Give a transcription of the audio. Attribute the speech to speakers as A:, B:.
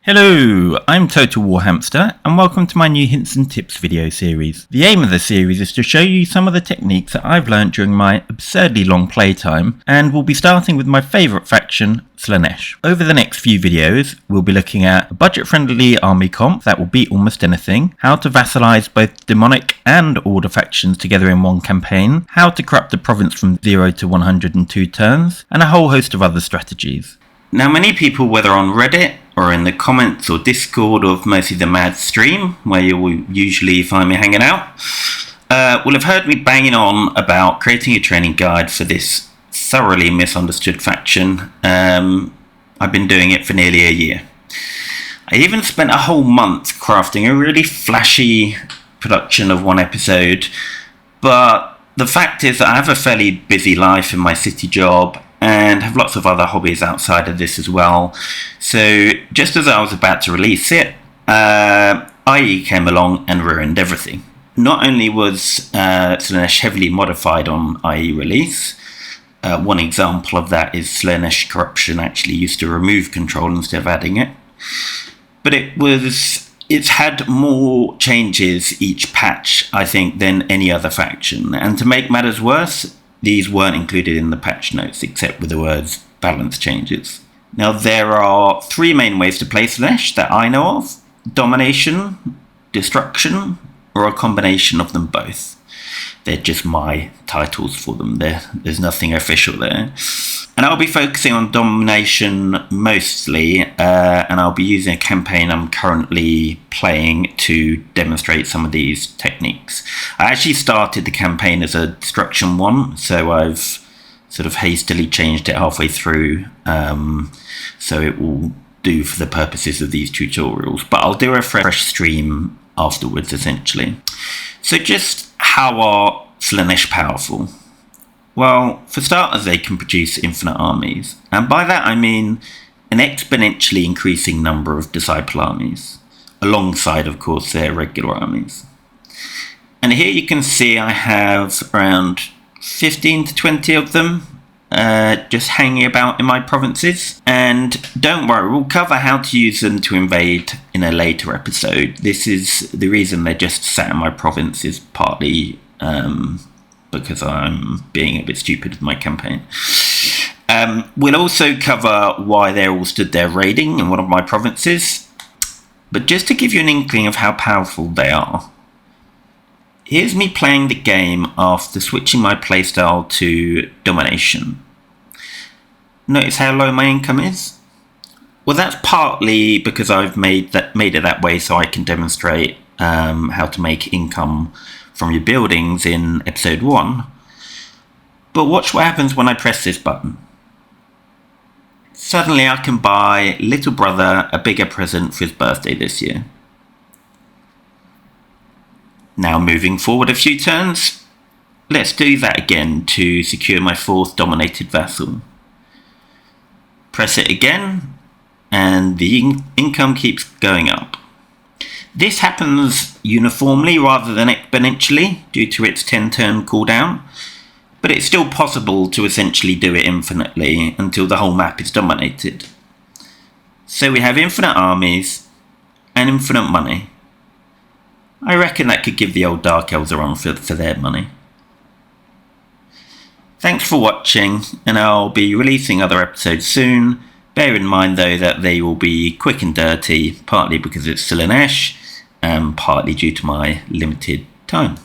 A: Hello, I'm Total War-Hamster and welcome to my new Hints and Tips video series. The aim of the series is to show you some of the techniques that I've learned during my absurdly long playtime, and we'll be starting with my favourite faction, Slaanesh. Over the next few videos, we'll be looking at a budget-friendly army comp that will beat almost anything, how to vassalize both demonic and order factions together in one campaign, how to corrupt a province from 0 to 102 turns, and a whole host of other strategies. Now, many people, whether on Reddit or in the comments or Discord of mostly the Mad Stream, where you will usually find me hanging out, will have heard me banging on about creating a training guide for this thoroughly misunderstood faction. I've been doing it for nearly a year. I even spent a whole month crafting a really flashy production of one episode, but the fact is that I have a fairly busy life in my city job and have lots of other hobbies outside of this as well. So just as I was about to release it, IE came along and ruined everything. Not only was Slaanesh heavily modified on IE release, one example of that is Slaanesh corruption actually used to remove control instead of adding it, but it's had more changes each patch, I think, than any other faction. And to make matters worse, these weren't included in the patch notes, except with the words balance changes. Now, there are three main ways to play Slaanesh that I know of: domination, destruction, or a combination of them both. They're just my titles for them. There's nothing official there. And I'll be focusing on domination mostly, and I'll be using a campaign I'm currently playing to demonstrate some of these techniques. I actually started the campaign as a Destruction 1, so I've sort of hastily changed it halfway through, so it will do for the purposes of these tutorials. But I'll do a fresh stream afterwards, essentially. So just how are Slaanesh powerful? Well, for starters, they can produce infinite armies, and by that I mean an exponentially increasing number of disciple armies, alongside, of course, their regular armies. And here you can see I have around 15 to 20 of them just hanging about in my provinces. And don't worry, we'll cover how to use them to invade in a later episode. This is the reason they're just sat in my province is partly because I'm being a bit stupid with my campaign. We'll also cover why they're all stood there raiding in one of my provinces. But just to give you an inkling of how powerful they are, here's me playing the game after switching my playstyle to domination. Notice how low my income is? Well, that's partly because I've made it that way so I can demonstrate how to make income from your buildings in episode 1. But watch what happens when I press this button. Suddenly I can buy little brother a bigger present for his birthday this year. Now moving forward a few turns, let's do that again to secure my 4th dominated vassal. Press it again and the income keeps going up. This happens uniformly rather than exponentially due to its 10-turn cooldown, but it's still possible to essentially do it infinitely until the whole map is dominated. So we have infinite armies and infinite money. I reckon that could give the old Dark Elves a run for their money. Thanks for watching, and I'll be releasing other episodes soon. Bear in mind though that they will be quick and dirty, partly because it's Slaanesh, and partly due to my limited time.